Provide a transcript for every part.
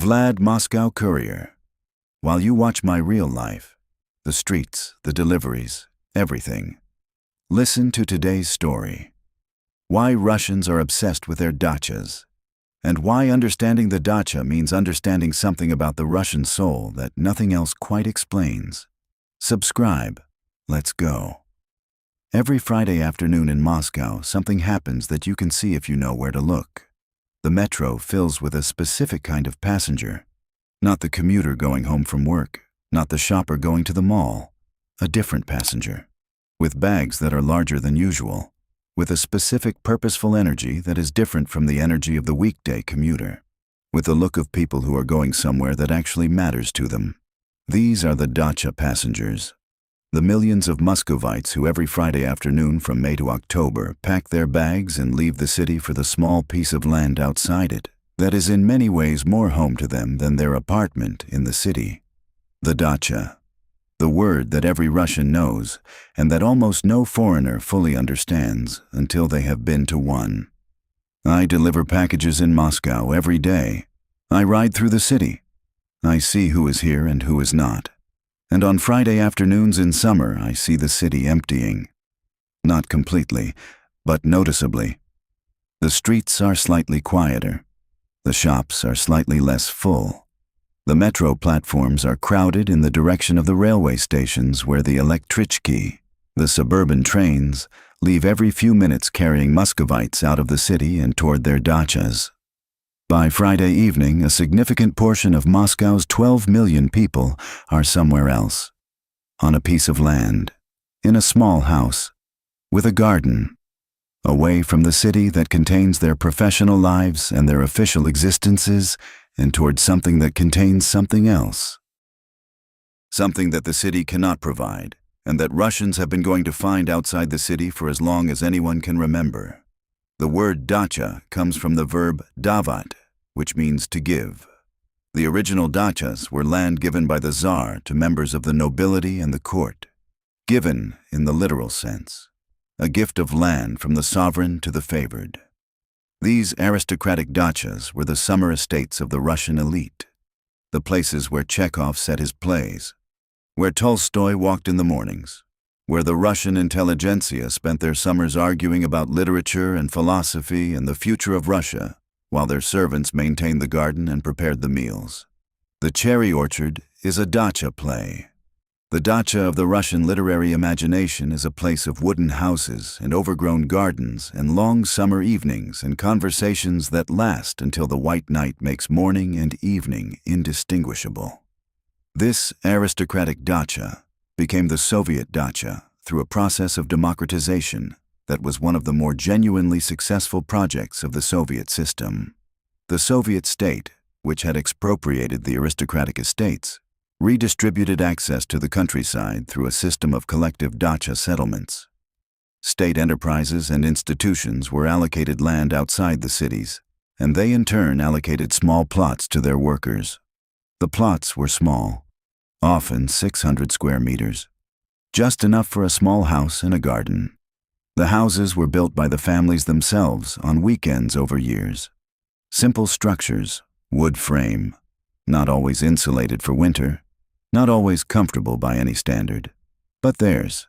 Vlad, Moscow Courier. While you watch my real life, the streets, the deliveries, everything, listen to today's story. Why Russians are obsessed with their dachas, and why understanding the dacha means understanding something about the Russian soul that nothing else quite explains. Subscribe. Let's go. Every Friday afternoon in Moscow, something happens that you can see if you know where to look. The metro fills with a specific kind of passenger. Not the commuter going home from work, not the shopper going to the mall. A different passenger, with bags that are larger than usual, with a specific purposeful energy that is different from the energy of the weekday commuter, with the look of people who are going somewhere that actually matters to them. These are the dacha passengers. The millions of Muscovites who every Friday afternoon from May to October pack their bags and leave the city for the small piece of land outside it that is in many ways more home to them than their apartment in the city. The dacha, the word that every Russian knows and that almost no foreigner fully understands until they have been to one. I deliver packages in Moscow every day. I ride through the city. I see who is here and who is not. And on Friday afternoons in summer, I see the city emptying. Not completely, but noticeably. The streets are slightly quieter. The shops are slightly less full. The metro platforms are crowded in the direction of the railway stations where the elektrichki, the suburban trains, leave every few minutes carrying Muscovites out of the city and toward their dachas. By Friday evening, a significant portion of Moscow's 12 million people are somewhere else. On a piece of land, in a small house, with a garden, away from the city that contains their professional lives and their official existences, and towards something that contains something else. Something that the city cannot provide, and that Russians have been going to find outside the city for as long as anyone can remember. The word dacha comes from the verb davat, which means to give. The original dachas were land given by the Tsar to members of the nobility and the court. Given in the literal sense. A gift of land from the sovereign to the favored. These aristocratic dachas were the summer estates of the Russian elite. The places where Chekhov set his plays. Where Tolstoy walked in the mornings. Where the Russian intelligentsia spent their summers arguing about literature and philosophy and the future of Russia, while their servants maintained the garden and prepared the meals. The Cherry Orchard is a dacha play. The dacha of the Russian literary imagination is a place of wooden houses and overgrown gardens and long summer evenings and conversations that last until the white night makes morning and evening indistinguishable. This aristocratic dacha became the Soviet dacha through a process of democratization that was one of the more genuinely successful projects of the Soviet system. The Soviet state, which had expropriated the aristocratic estates, redistributed access to the countryside through a system of collective dacha settlements. State enterprises and institutions were allocated land outside the cities, and they in turn allocated small plots to their workers. The plots were small, often 600 square meters, just enough for a small house and a garden. The houses were built by the families themselves on weekends over years. Simple structures, wood frame, not always insulated for winter, not always comfortable by any standard, but theirs.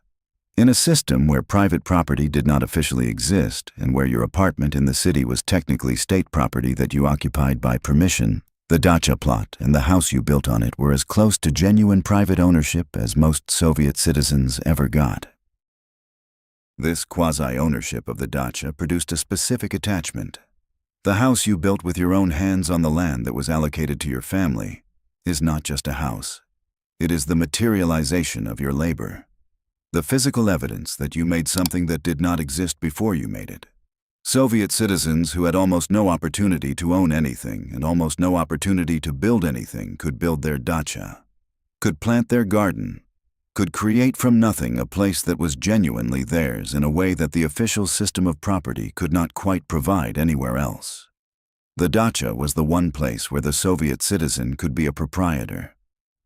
In a system where private property did not officially exist and where your apartment in the city was technically state property that you occupied by permission, the dacha plot and the house you built on it were as close to genuine private ownership as most Soviet citizens ever got. This quasi-ownership of the dacha produced a specific attachment. The house you built with your own hands on the land that was allocated to your family is not just a house. It is the materialization of your labor. The physical evidence that you made something that did not exist before you made it. Soviet citizens who had almost no opportunity to own anything and almost no opportunity to build anything could build their dacha, could plant their garden, could create from nothing a place that was genuinely theirs in a way that the official system of property could not quite provide anywhere else. The dacha was the one place where the Soviet citizen could be a proprietor,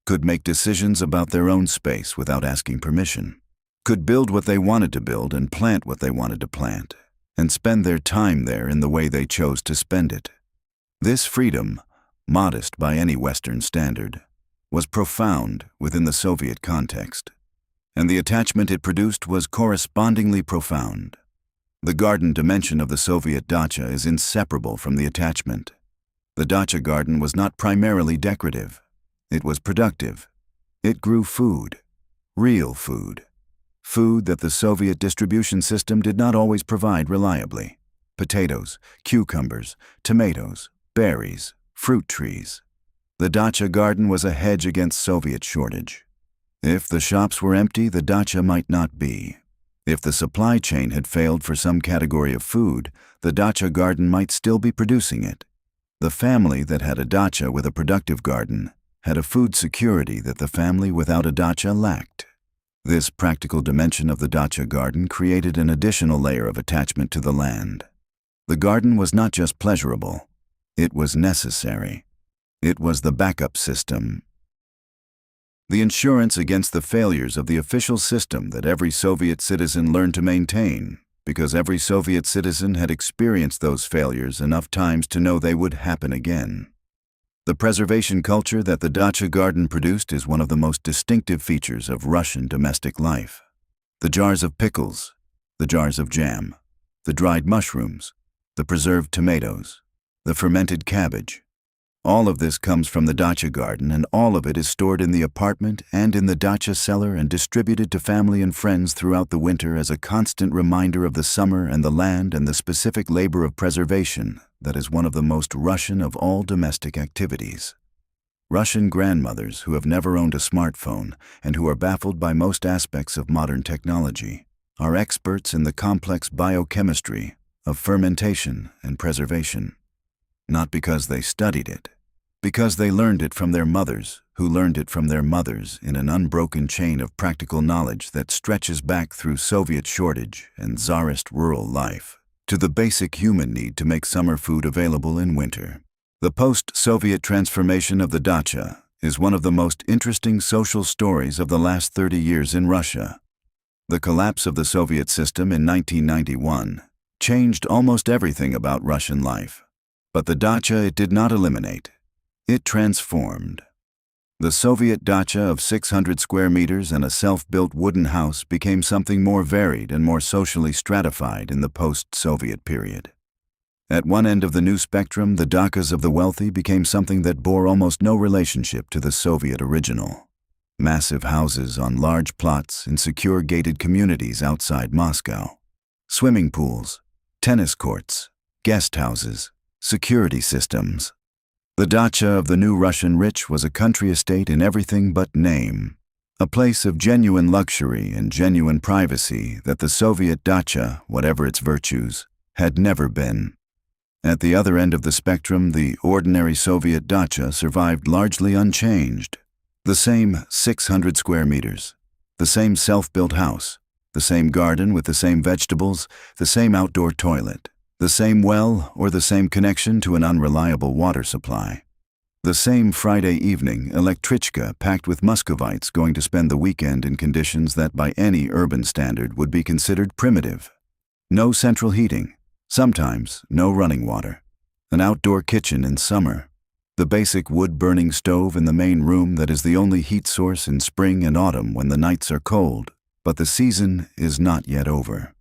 could make decisions about their own space without asking permission, could build what they wanted to build and plant what they wanted to plant, and spend their time there in the way they chose to spend it. This freedom, modest by any Western standard, was profound within the Soviet context, and the attachment it produced was correspondingly profound. The garden dimension of the Soviet dacha is inseparable from the attachment. The dacha garden was not primarily decorative. It was productive. It grew food, real food, food that the Soviet distribution system did not always provide reliably. Potatoes, cucumbers, tomatoes, berries, fruit trees. The dacha garden was a hedge against Soviet shortage. If the shops were empty, the dacha might not be. If the supply chain had failed for some category of food, the dacha garden might still be producing it. The family that had a dacha with a productive garden had a food security that the family without a dacha lacked. This practical dimension of the dacha garden created an additional layer of attachment to the land. The garden was not just pleasurable, it was necessary. It was the backup system. The insurance against the failures of the official system that every Soviet citizen learned to maintain, because every Soviet citizen had experienced those failures enough times to know they would happen again. The preservation culture that the dacha garden produced is one of the most distinctive features of Russian domestic life. The jars of pickles, the jars of jam, the dried mushrooms, the preserved tomatoes, the fermented cabbage. All of this comes from the dacha garden, and all of it is stored in the apartment and in the dacha cellar and distributed to family and friends throughout the winter as a constant reminder of the summer and the land and the specific labor of preservation that is one of the most Russian of all domestic activities. Russian grandmothers who have never owned a smartphone and who are baffled by most aspects of modern technology are experts in the complex biochemistry of fermentation and preservation. Not because they studied it, because they learned it from their mothers, who learned it from their mothers in an unbroken chain of practical knowledge that stretches back through Soviet shortage and Tsarist rural life to the basic human need to make summer food available in winter. The post-Soviet transformation of the dacha is one of the most interesting social stories of the last 30 years in Russia. The collapse of the Soviet system in 1991 changed almost everything about Russian life. But the dacha it did not eliminate. It transformed. The Soviet dacha of 600 square meters and a self-built wooden house became something more varied and more socially stratified in the post-Soviet period. At one end of the new spectrum, the dachas of the wealthy became something that bore almost no relationship to the Soviet original. Massive houses on large plots in secure gated communities outside Moscow. Swimming pools, tennis courts, guest houses, security systems. The dacha of the new Russian rich was a country estate in everything but name, a place of genuine luxury and genuine privacy that the Soviet dacha, whatever its virtues, had never been. At the other end of the spectrum, the ordinary Soviet dacha survived largely unchanged. The same 600 square meters, the same self-built house, the same garden with the same vegetables, the same outdoor toilet, the same well or the same connection to an unreliable water supply. The same Friday evening electrichka packed with Muscovites going to spend the weekend in conditions that by any urban standard would be considered primitive. No central heating, sometimes no running water. An outdoor kitchen in summer. The basic wood-burning stove in the main room that is the only heat source in spring and autumn when the nights are cold, but the season is not yet over.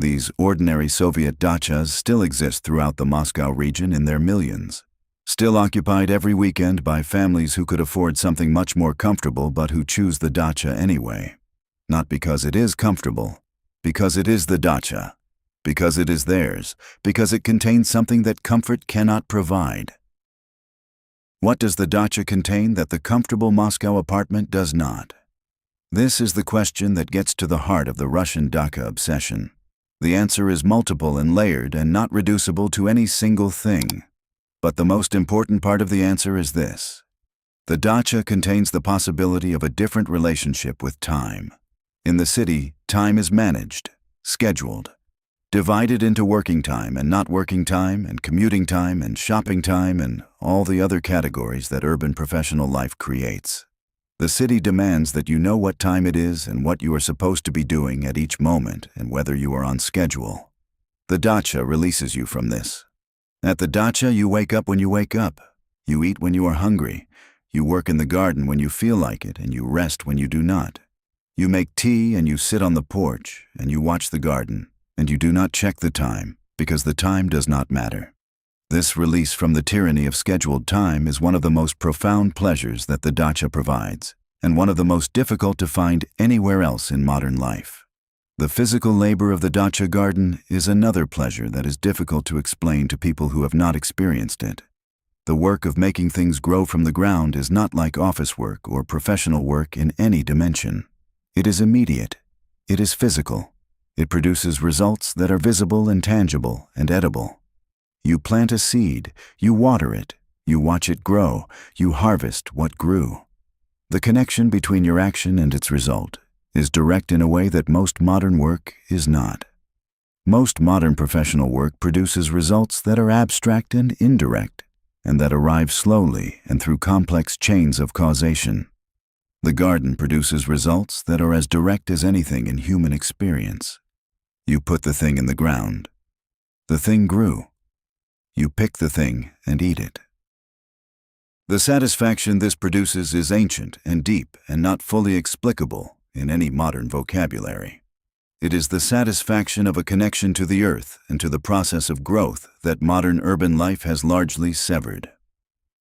These ordinary Soviet dachas still exist throughout the Moscow region in their millions, still occupied every weekend by families who could afford something much more comfortable but who choose the dacha anyway. Not because it is comfortable, because it is the dacha, because it is theirs, because it contains something that comfort cannot provide. What does the dacha contain that the comfortable Moscow apartment does not? This is the question that gets to the heart of the Russian dacha obsession. The answer is multiple and layered and not reducible to any single thing. But the most important part of the answer is this. The dacha contains the possibility of a different relationship with time. In the city, time is managed, scheduled, divided into working time and not working time and commuting time and shopping time and all the other categories that urban professional life creates. The city demands that you know what time it is and what you are supposed to be doing at each moment and whether you are on schedule. The dacha releases you from this. At the dacha, you wake up when you wake up. You eat when you are hungry. You work in the garden when you feel like it, and you rest when you do not. You make tea and you sit on the porch, and you watch the garden, and you do not check the time, because the time does not matter. This release from the tyranny of scheduled time is one of the most profound pleasures that the dacha provides, and one of the most difficult to find anywhere else in modern life. The physical labor of the dacha garden is another pleasure that is difficult to explain to people who have not experienced it. The work of making things grow from the ground is not like office work or professional work in any dimension. It is immediate. It is physical. It produces results that are visible and tangible and edible. You plant a seed, you water it, you watch it grow, you harvest what grew. The connection between your action and its result is direct in a way that most modern work is not. Most modern professional work produces results that are abstract and indirect, and that arrive slowly and through complex chains of causation. The garden produces results that are as direct as anything in human experience. You put the thing in the ground. The thing grew. You pick the thing and eat it. The satisfaction this produces is ancient and deep and not fully explicable in any modern vocabulary. It is the satisfaction of a connection to the earth and to the process of growth that modern urban life has largely severed.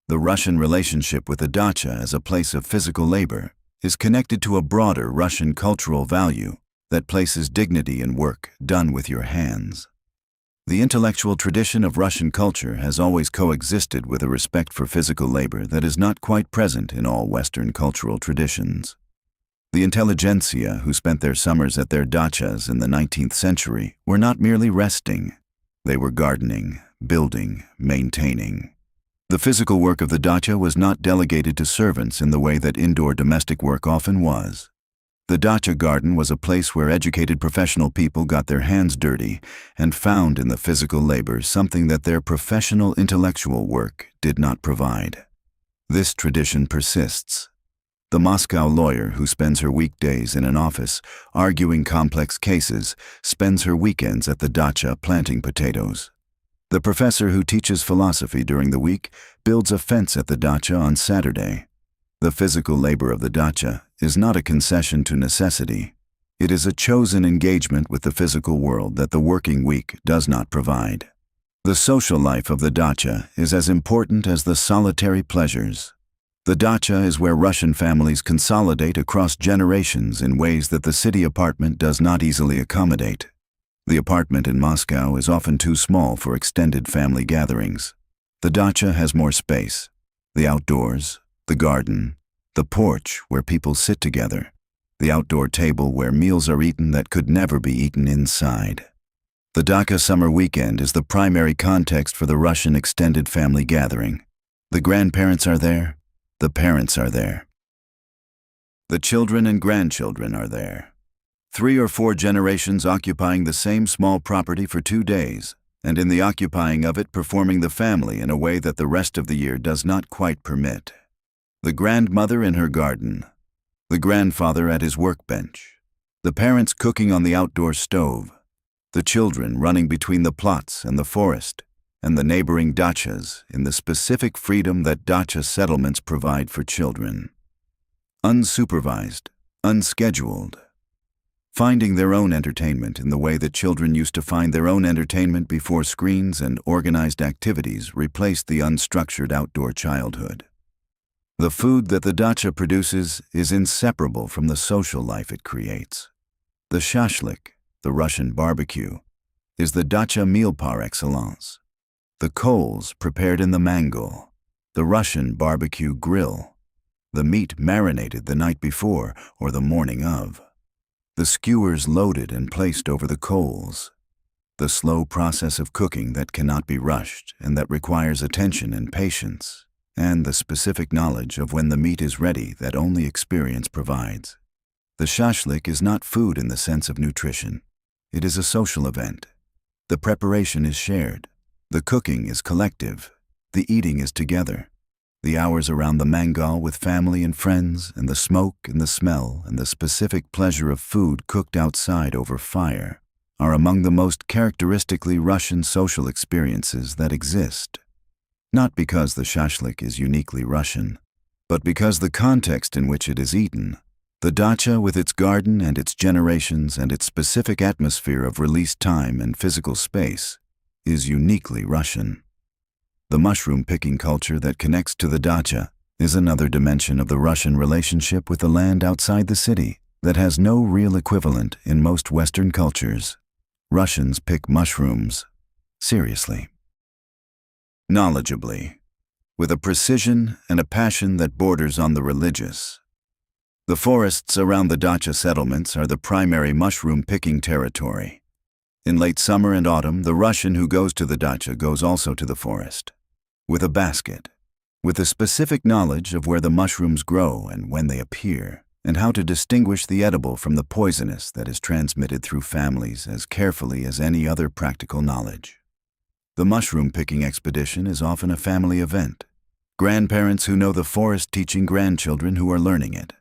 The Russian relationship with the dacha as a place of physical labor is connected to a broader Russian cultural value that places dignity in work done with your hands. The intellectual tradition of Russian culture has always coexisted with a respect for physical labor that is not quite present in all Western cultural traditions. The intelligentsia who spent their summers at their dachas in the 19th century were not merely resting. They were gardening, building, maintaining. The physical work of the dacha was not delegated to servants in the way that indoor domestic work often was. The dacha garden was a place where educated professional people got their hands dirty and found in the physical labor something that their professional intellectual work did not provide. This tradition persists. The Moscow lawyer who spends her weekdays in an office arguing complex cases spends her weekends at the dacha planting potatoes. The professor who teaches philosophy during the week builds a fence at the dacha on Saturday. The physical labor of the dacha is not a concession to necessity. It is a chosen engagement with the physical world that the working week does not provide. The social life of the dacha is as important as the solitary pleasures. The dacha is where Russian families consolidate across generations in ways that the city apartment does not easily accommodate. The apartment in Moscow is often too small for extended family gatherings. The dacha has more space. The outdoors, the garden, the porch where people sit together, the outdoor table where meals are eaten that could never be eaten inside. The Dacha summer weekend is the primary context for the Russian extended family gathering. The grandparents are there. The parents are there. The children and grandchildren are there. 3 or 4 generations occupying the same small property for 2 days, and in the occupying of it performing the family in a way that the rest of the year does not quite permit. The grandmother in her garden, the grandfather at his workbench, the parents cooking on the outdoor stove, the children running between the plots and the forest, and the neighboring dachas in the specific freedom that dacha settlements provide for children. Unsupervised, unscheduled. Finding their own entertainment in the way that children used to find their own entertainment before screens and organized activities replaced the unstructured outdoor childhood. The food that the dacha produces is inseparable from the social life it creates. The shashlik, the Russian barbecue, is the dacha meal par excellence. The coals prepared in the mangal, the Russian barbecue grill, the meat marinated the night before or the morning of. The skewers loaded and placed over the coals. The slow process of cooking that cannot be rushed and that requires attention and patience, and the specific knowledge of when the meat is ready that only experience provides. The shashlik is not food in the sense of nutrition. It is a social event. The preparation is shared. The cooking is collective. The eating is together. The hours around the mangal with family and friends, and the smoke and the smell and the specific pleasure of food cooked outside over fire are among the most characteristically Russian social experiences that exist. not because the shashlik is uniquely Russian, but because the context in which it is eaten. The dacha, with its garden and its generations and its specific atmosphere of released time and physical space, is uniquely Russian. The mushroom-picking culture that connects to the dacha is another dimension of the Russian relationship with the land outside the city that has no real equivalent in most Western cultures. Russians pick mushrooms seriously, knowledgeably, with a precision and a passion that borders on the religious. The forests around the dacha settlements are the primary mushroom-picking territory. In late summer and autumn, the Russian who goes to the dacha goes also to the forest, with a basket, with a specific knowledge of where the mushrooms grow and when they appear, and how to distinguish the edible from the poisonous that is transmitted through families as carefully as any other practical knowledge. The mushroom-picking expedition is often a family event. Grandparents who know the forest teaching grandchildren who are learning it.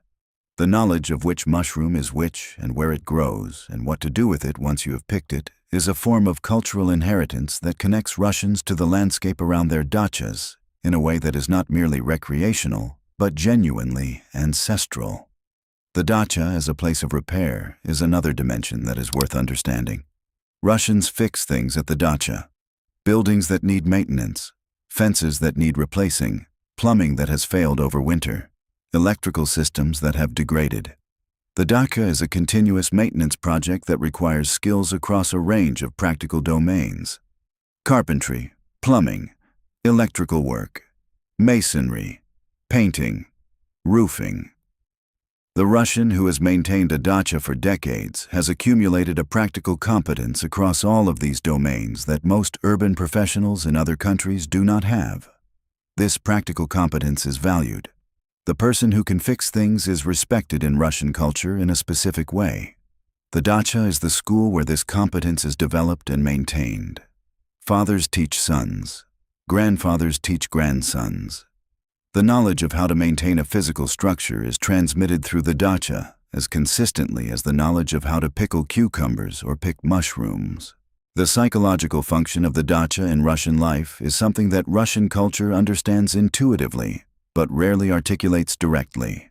The knowledge of which mushroom is which and where it grows and what to do with it once you have picked it is a form of cultural inheritance that connects Russians to the landscape around their dachas in a way that is not merely recreational, but genuinely ancestral. The dacha as a place of repair is another dimension that is worth understanding. Russians fix things at the dacha. Buildings that need maintenance, fences that need replacing, plumbing that has failed over winter, electrical systems that have degraded. The dacha is a continuous maintenance project that requires skills across a range of practical domains: carpentry, plumbing, electrical work, masonry, painting, roofing. The Russian who has maintained a dacha for decades has accumulated a practical competence across all of these domains that most urban professionals in other countries do not have. This practical competence is valued. The person who can fix things is respected in Russian culture in a specific way. The dacha is the school where this competence is developed and maintained. Fathers teach sons. Grandfathers teach grandsons. The knowledge of how to maintain a physical structure is transmitted through the dacha as consistently as the knowledge of how to pickle cucumbers or pick mushrooms. The psychological function of the dacha in Russian life is something that Russian culture understands intuitively, but rarely articulates directly.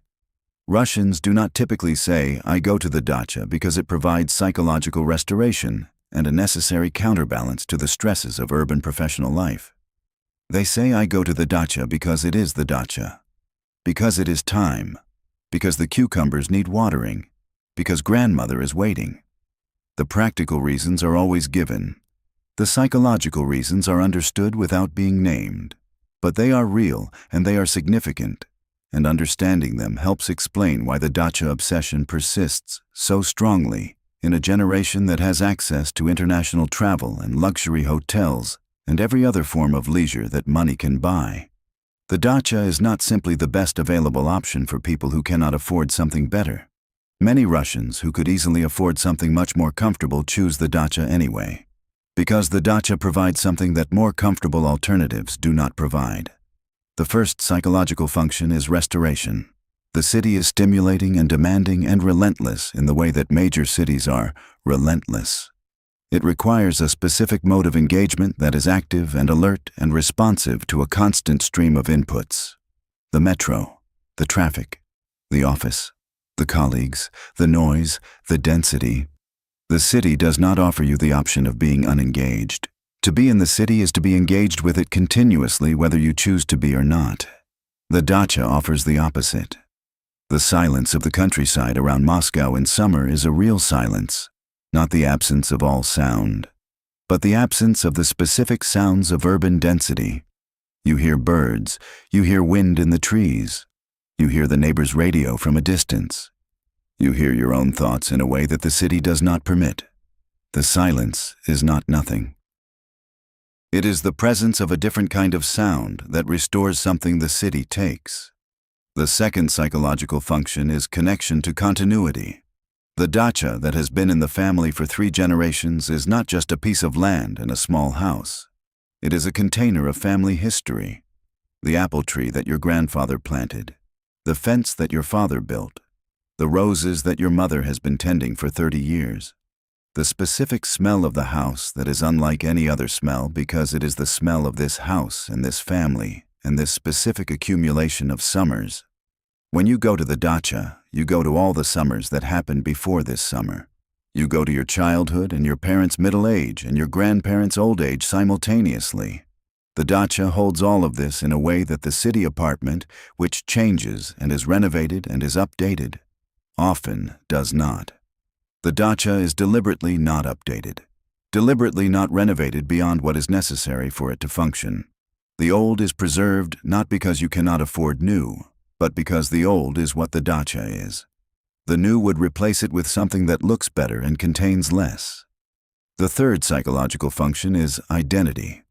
Russians do not typically say, "I go to the dacha because it provides psychological restoration and a necessary counterbalance to the stresses of urban professional life." They say, "I go to the dacha because it is the dacha, because it is time, because the cucumbers need watering, because grandmother is waiting." The practical reasons are always given. The psychological reasons are understood without being named. But they are real and they are significant, and understanding them helps explain why the dacha obsession persists so strongly in a generation that has access to international travel and luxury hotels and every other form of leisure that money can buy. The dacha is not simply the best available option for people who cannot afford something better. Many Russians who could easily afford something much more comfortable choose the dacha anyway, because the dacha provides something that more comfortable alternatives do not provide. The first psychological function is restoration. The city is stimulating and demanding and relentless in the way that major cities are relentless. It requires a specific mode of engagement that is active and alert and responsive to a constant stream of inputs. The metro, the traffic, the office, the colleagues, the noise, the density. The city does not offer you the option of being unengaged. To be in the city is to be engaged with it continuously whether you choose to be or not. The dacha offers the opposite. The silence of the countryside around Moscow in summer is a real silence, not the absence of all sound, but the absence of the specific sounds of urban density. You hear birds, you hear wind in the trees, you hear the neighbor's radio from a distance. You hear your own thoughts in a way that the city does not permit. The silence is not nothing. It is the presence of a different kind of sound that restores something the city takes. The second psychological function is connection to continuity. The dacha that has been in the family for 3 generations is not just a piece of land and a small house. It is a container of family history. The apple tree that your grandfather planted, the fence that your father built, the roses that your mother has been tending for 30 years. The specific smell of the house that is unlike any other smell because it is the smell of this house and this family and this specific accumulation of summers. When you go to the Dacha, you go to all the summers that happened before this summer. You go to your childhood and your parents' middle age and your grandparents' old age simultaneously. The Dacha holds all of this in a way that the city apartment, which changes and is renovated and is updated, often does not. The Dacha is deliberately not updated, deliberately not renovated beyond what is necessary for it to function. The old is preserved not because you cannot afford new, but because the old is what the Dacha is. The new would replace it with something that looks better and contains less. The third psychological function is identity.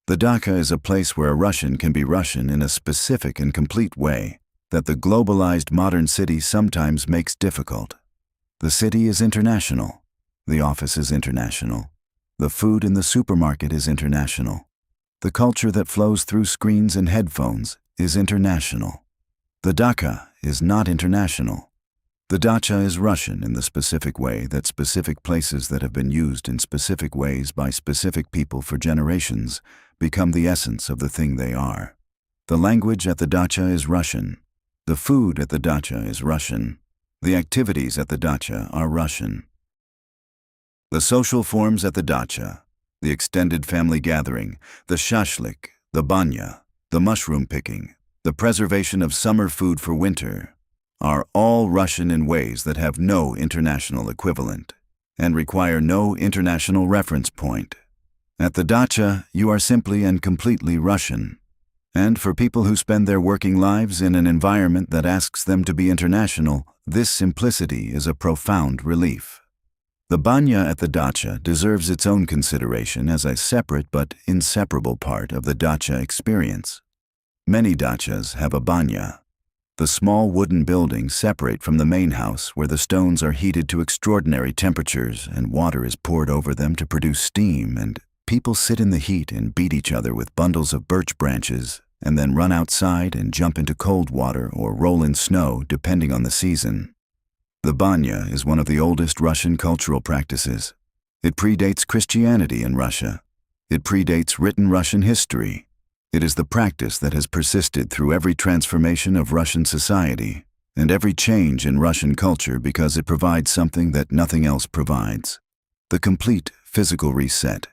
The Dacha is a place where a Russian can be Russian in a specific and complete way that the globalized modern city sometimes makes difficult. The city is international. The office is international. The food in the supermarket is international. The culture that flows through screens and headphones is international. The Dacha is not international. The Dacha is Russian in the specific way that specific places that have been used in specific ways by specific people for generations become the essence of the thing they are. The language at the Dacha is Russian. The food at the Dacha is Russian. The activities at the Dacha are Russian. The social forms at the Dacha, the extended family gathering, the shashlik, the banya, the mushroom picking, the preservation of summer food for winter, are all Russian in ways that have no international equivalent and require no international reference point. At the Dacha, you are simply and completely Russian. And for people who spend their working lives in an environment that asks them to be international, this simplicity is a profound relief. The banya at the Dacha deserves its own consideration as a separate but inseparable part of the Dacha experience. Many Dachas have a banya. The small wooden buildings separate from the main house where the stones are heated to extraordinary temperatures and water is poured over them to produce steam, and people sit in the heat and beat each other with bundles of birch branches and then run outside and jump into cold water or roll in snow depending on the season. The banya is one of the oldest Russian cultural practices. It predates Christianity in Russia. It predates written Russian history. It is the practice that has persisted through every transformation of Russian society and every change in Russian culture because it provides something that nothing else provides: the complete physical reset.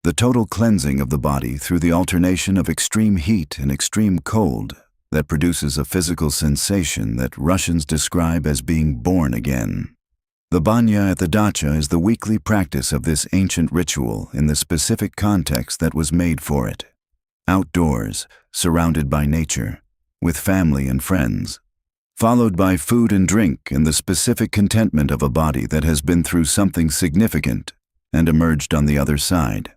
The total cleansing of the body through the alternation of extreme heat and extreme cold that produces a physical sensation that Russians describe as being born again. The banya at the Dacha is the weekly practice of this ancient ritual in the specific context that was made for it. Outdoors, surrounded by nature, with family and friends, followed by food and drink and the specific contentment of a body that has been through something significant and emerged on the other side.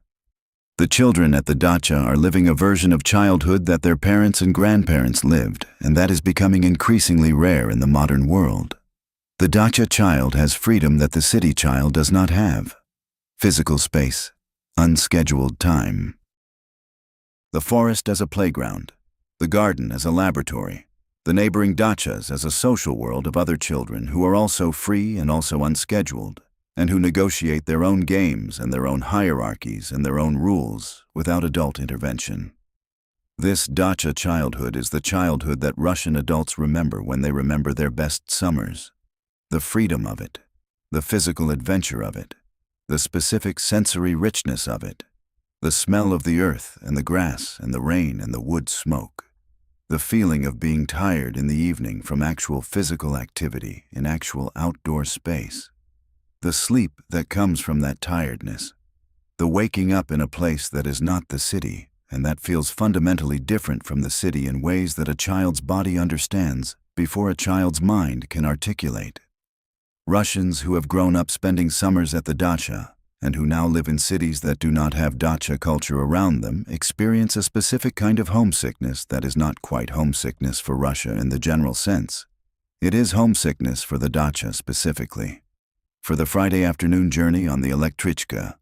The children at the Dacha are living a version of childhood that their parents and grandparents lived, and that is becoming increasingly rare in the modern world. The Dacha child has freedom that the city child does not have: physical space, unscheduled time. The forest as a playground, the garden as a laboratory, the neighboring Dachas as a social world of other children who are also free and also unscheduled, and who negotiate their own games and their own hierarchies and their own rules without adult intervention. This Dacha childhood is the childhood that Russian adults remember when they remember their best summers. The freedom of it, the physical adventure of it, the specific sensory richness of it, the smell of the earth and the grass and the rain and the wood smoke, the feeling of being tired in the evening from actual physical activity in actual outdoor space, the sleep that comes from that tiredness, the waking up in a place that is not the city and that feels fundamentally different from the city in ways that a child's body understands before a child's mind can articulate. Russians who have grown up spending summers at the Dacha and who now live in cities that do not have Dacha culture around them experience a specific kind of homesickness that is not quite homesickness for Russia in the general sense. It is homesickness for the Dacha specifically. For the Friday afternoon journey on the electrichka,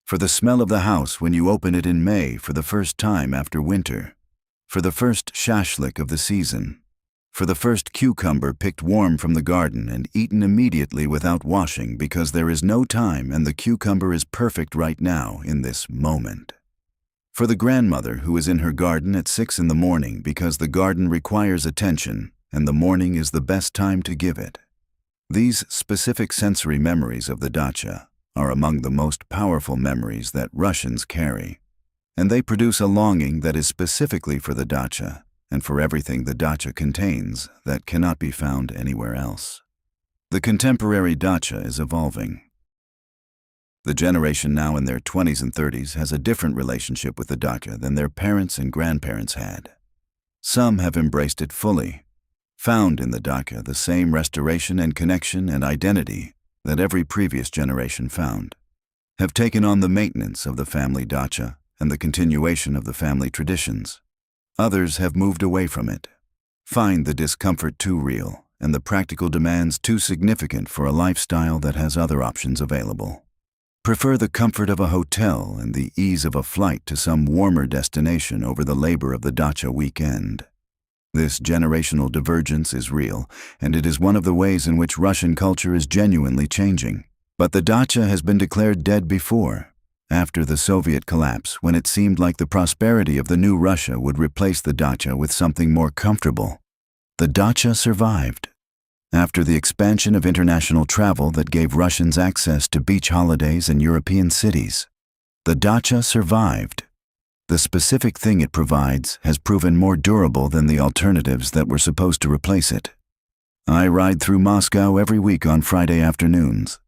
for the smell of the house when you open it in May for the first time after winter, for the first shashlik of the season, for the first cucumber picked warm from the garden and eaten immediately without washing because there is no time and the cucumber is perfect right now in this moment. For the grandmother who is in her garden at 6 in the morning because the garden requires attention and the morning is the best time to give it. These specific sensory memories of the Dacha are among the most powerful memories that Russians carry, and they produce a longing that is specifically for the Dacha and for everything the Dacha contains that cannot be found anywhere else. The contemporary Dacha is evolving. The generation now in their 20s and 30s has a different relationship with the Dacha than their parents and grandparents had. Some have embraced it fully, found in the Dacha the same restoration and connection and identity that every previous generation found, have taken on the maintenance of the family Dacha and the continuation of the family traditions. Others have moved away from it, find the discomfort too real and the practical demands too significant for a lifestyle that has other options available. Prefer the comfort of a hotel and the ease of a flight to some warmer destination over the labor of the Dacha weekend. This generational divergence is real, and it is one of the ways in which Russian culture is genuinely changing. But the Dacha has been declared dead before, after the Soviet collapse, when it seemed like the prosperity of the new Russia would replace the Dacha with something more comfortable. The Dacha survived. After the expansion of international travel that gave Russians access to beach holidays in European cities, the Dacha survived. The specific thing it provides has proven more durable than the alternatives that were supposed to replace it. I ride through Moscow every week on Friday afternoons.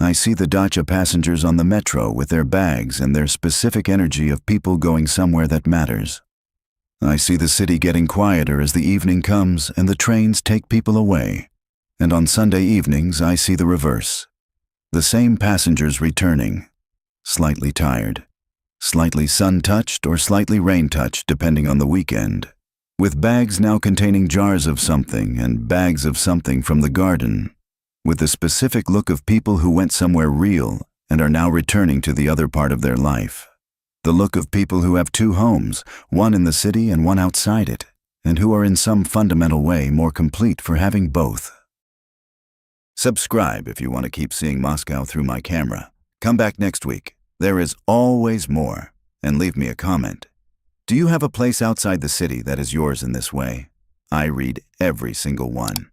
I see the Dacha passengers on the metro with their bags and their specific energy of people going somewhere that matters. I see the city getting quieter as the evening comes and the trains take people away. And on Sunday evenings, I see the reverse. The same passengers returning, slightly tired, slightly sun-touched or slightly rain-touched depending on the weekend, with bags now containing jars of something and bags of something from the garden, with the specific look of people who went somewhere real and are now returning to the other part of their life. The look of people who have two homes, one in the city and one outside it, and who are in some fundamental way more complete for having both. Subscribe if you want to keep seeing Moscow through my camera. Come back next week. There is always more. And leave me a comment. Do you have a place outside the city that is yours in this way? I read every single one.